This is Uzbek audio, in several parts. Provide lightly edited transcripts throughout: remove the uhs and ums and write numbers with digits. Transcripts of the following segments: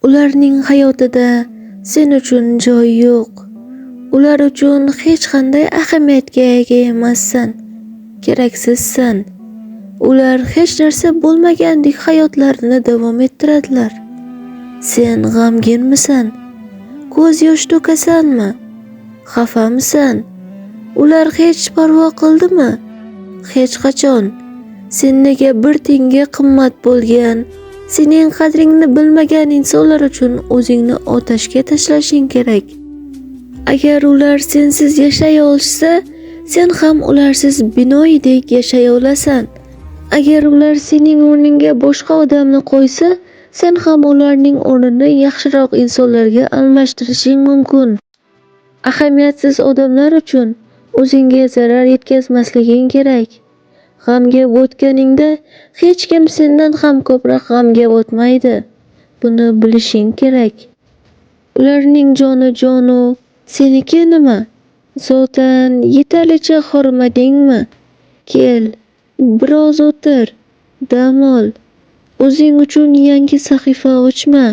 Ularning hayotida sen uchun joy yo'q. Ular uchun hech qanday ahamiyatga ega emassan. Keraksizsan. Ular hech narsa bo'lmagandek hayotlarini davom ettiradilar. Sen g'amginmisan? Ko'z yosh to'kasanmi? Xafamisan? Ular hech parvo qildimi? Hech qachon. Sen nega bir tenga qimmat bo'lgan, sening qadringni bilmagan insonlar uchun o'zingni otashga tashlashing kerak. Agar ular sensiz yashay olishsa, sen ham ularsiz binoydek yashay olasan. Agar ular sening o'rningga boshqa odamni qo'ysa, sen ham ularning o'rnini yaxshiroq insonlarga almashtirishing mumkin. Ahamiyatsiz odamlar uchun o'zingga zarar yetkazmasliging kerak. G'amga botganingda hech kim sendan ham ko'proq g'amga botmaydi. Buni bilishing kerak. Ularning joni jonu, seniki nima? Zotan yetarlicha horimadingmi? Kel, biroz o'tir, dam ol. O'zing uchun yangi sahifa ochma.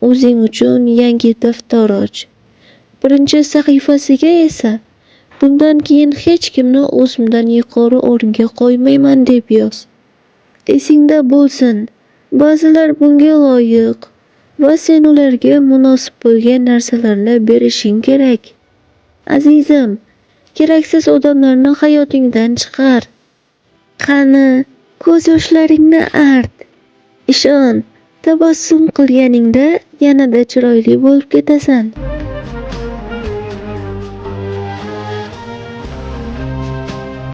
O'zing uchun yangi daftar och. Birinchi sahifasiga esa bundan keyin hech kimni o'zimdan yuqori o'ringa qo'ymayman deb yoz. Esingda bo'lsin, ba'zilar bunga loyiq va sen ularga munosib bo'lgan narsalarni berishing kerak. Azizim, keraksiz odamlarni hayotingdan chiqar. Qani, ko'z yoshlaringni art. Ishon, tabassum qilganingda yanada chiroyli bo'lib ketasan.